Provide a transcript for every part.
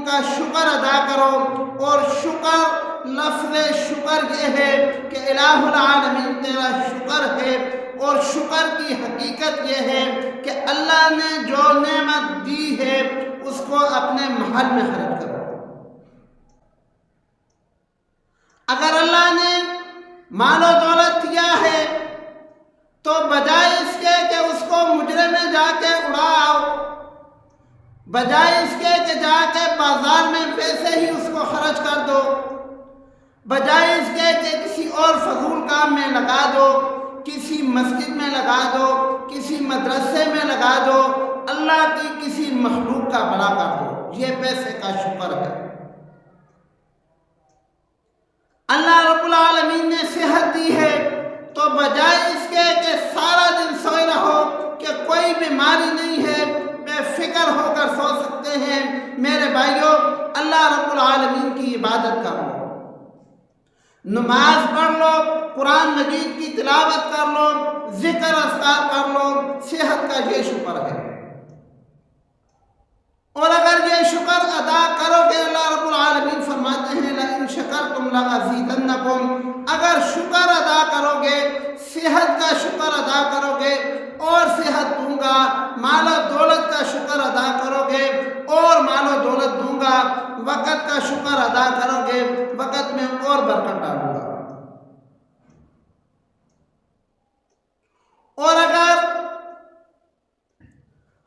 کا شکر ادا کرو۔ اور شکر، لفظ شکر یہ ہے کہ الہ العالمین تیرا شکر ہے، اور شکر کی حقیقت یہ ہے کہ اللہ نے جو نعمت دی ہے اس کو اپنے محل میں خرچ کرو۔ اگر اللہ نے مال و دولت دیا ہے تو بجائے اس کے کہ اس کو مجرے میں جا کے اڑاؤ، بجائے اس کے کہ جا کے بازار میں پیسے ہی اس کو خرچ کر دو، بجائے اس کے کہ کسی اور فضول کام میں لگا دو، کسی مسجد میں لگا دو، کسی مدرسے میں لگا دو، اللہ کی کسی مخلوق کا بھلا کر دو، یہ پیسے کا شکر ہے۔ اللہ رب العالمین نے صحت دی ہے تو بجائے اس کے کہ سارا دن سوئے رہو کہ کوئی بیماری نہیں ہے، بے فکر ہو کر سو سکتے ہیں، میرے بھائیوں اللہ رب العالمین کی عبادت کر لو، نماز پڑھ لو، قرآن مجید کی تلاوت کر لو، ذکر اذکار کر لو، صحت کا یہ شکر ہے۔ اور اگر یہ شکر ادا کرو گے، اللہ رب العالمین فرماتے ہیں لَإِن شَكَرْتُمْ لَأَزِيدَنَّكُمْ، اگر شکر ادا کرو گے، صحت کا شکر ادا کرو گے اور صحت دوں گا، مال و دولت کا شکر ادا کرو گے اور مال و دولت دوں گا، وقت کا شکر ادا کرو گے، وقت میں اور برکت ڈالوں گا۔ اور اگر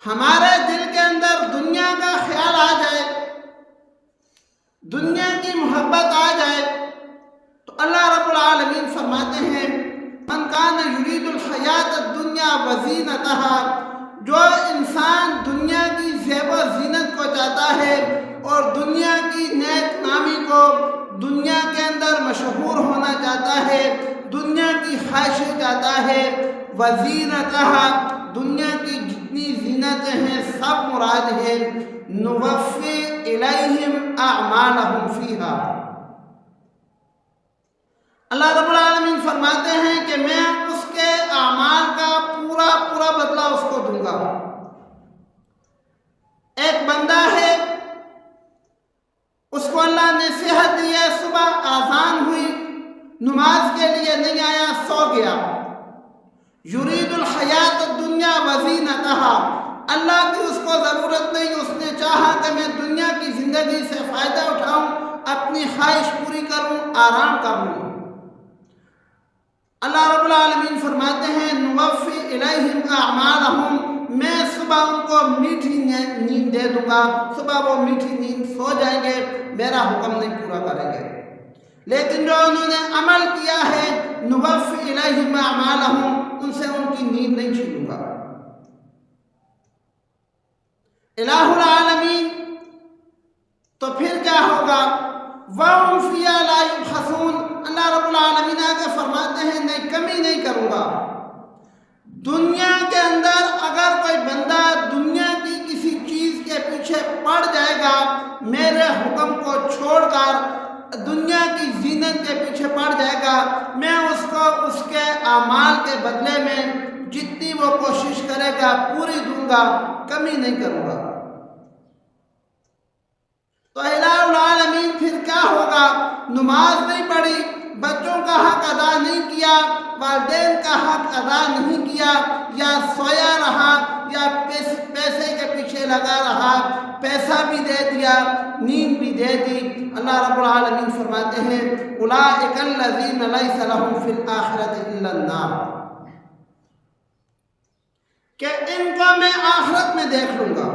ہمارے دل کے اندر دنیا کا خیال آ جائے، دنیا کی محبت آ جائے، تو اللہ رب العالمین فرماتے ہیں من کان یرید الحیات الدنیا وزینتها، جو انسان دنیا کی زیب و زینت کو چاہتا ہے اور دنیا کی نیک نامی کو، دنیا کے اندر مشہور ہونا چاہتا ہے، دنیا کی خواہشیں چاہتا ہے، وزینتها، دنیا کی جتنی زینتیں ہیں سب مراد ہے، نوفی الیہم اعمالہم فیہا، اللہ رب العالمین فرماتے ہیں کہ میں اس کے اعمال کا پورا پورا بدلہ اس کو دوں گا۔ ایک بندہ ہے، اس کو اللہ نے صحت دی ہے، صبح آذان ہوئی، نماز کے لیے نہیں آیا، سو گیا، یرید الحیات الدنیا وزینتہا، اللہ کی اس کو ضرورت نہیں، اس نے چاہا کہ میں دنیا کی زندگی سے فائدہ اٹھاؤں، اپنی خواہش پوری کروں، آرام کر لوں۔ اللہ رب العالمین فرماتے ہیں نوفی الیہم اعمالہم، میں صبح ان کو میٹھی نیند دے دوں گا، صبح وہ میٹھی نیند سو جائیں گے، میرا حکم نہیں پورا کریں گے۔ لیکن جو انہوں نے عمل کیا ہے نوفی الیہم اعمالہم، ان سے ان کی نیند نہیں چھینوں گا۔ الہ العالمین تو پھر کیا ہوگا؟ وَهُمْ فِيهَا لَا يُبْخَسُونَ، اللہ رب العالمین آگے فرماتے ہیں نہیں کمی نہیں کروں گا۔ دنیا کے اندر اگر کوئی بندہ دنیا کی کسی چیز کے پیچھے پڑ جائے گا، میرے حکم کو چھوڑ کر دنیا کی زینت کے پیچھے پڑ جائے گا، میں اس کو اس کے اعمال کے بدلے میں جتنی وہ کوشش کرے گا پوری دوں گا، کمی نہیں کروں گا۔ تو الہ العالمین پھر کیا ہوگا؟ نماز نہیں پڑھی، بچوں کا حق ادا نہیں کیا، والدین کا حق ادا نہیں کیا، یا سویا رہا یا پیسے کے پیچھے لگا رہا، پیسہ بھی دے دیا، نیند بھی دے دی۔ اللہ رب العالمین فرماتے ہیں اولئک الذین لیس لہم فی الآخرۃ الا النار، کہ ان کو میں آخرت میں دیکھ لوں گا۔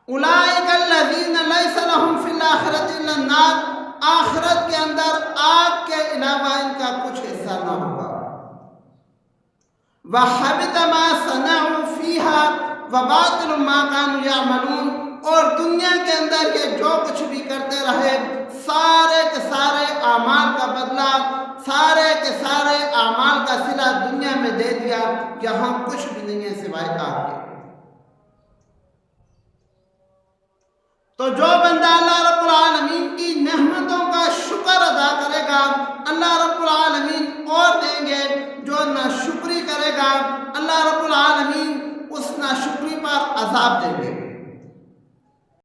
اولئک الذین لیس لہم فی الآخرۃ الا النار، آخرت کے اندر آگ کے علاوہ ان کا کچھ حصہ نہ ہوگا۔ وَحَبِطَ مَا صَنَعُوا فِيهَا وَبَاطِلٌ مَا كَانُوا يَعْمَلُونَ، اور دنیا کے اندر یہ جو کچھ بھی کرتے رہے، سارے کے سارے اعمال کا بدلہ، سارے کے سارے اعمال کا صلہ دنیا میں دے دیا، یہاں کچھ بھی نہیں ہے سوائے آگ کے۔ تو جو بندہ اللہ رب العالمین کی نعمتوں کا شکر ادا کرے گا، اللہ رب العالمین اور دیں گے، جو ناشکری کرے گا اللہ رب العالمین اس ناشکری پر عذاب دیں گے۔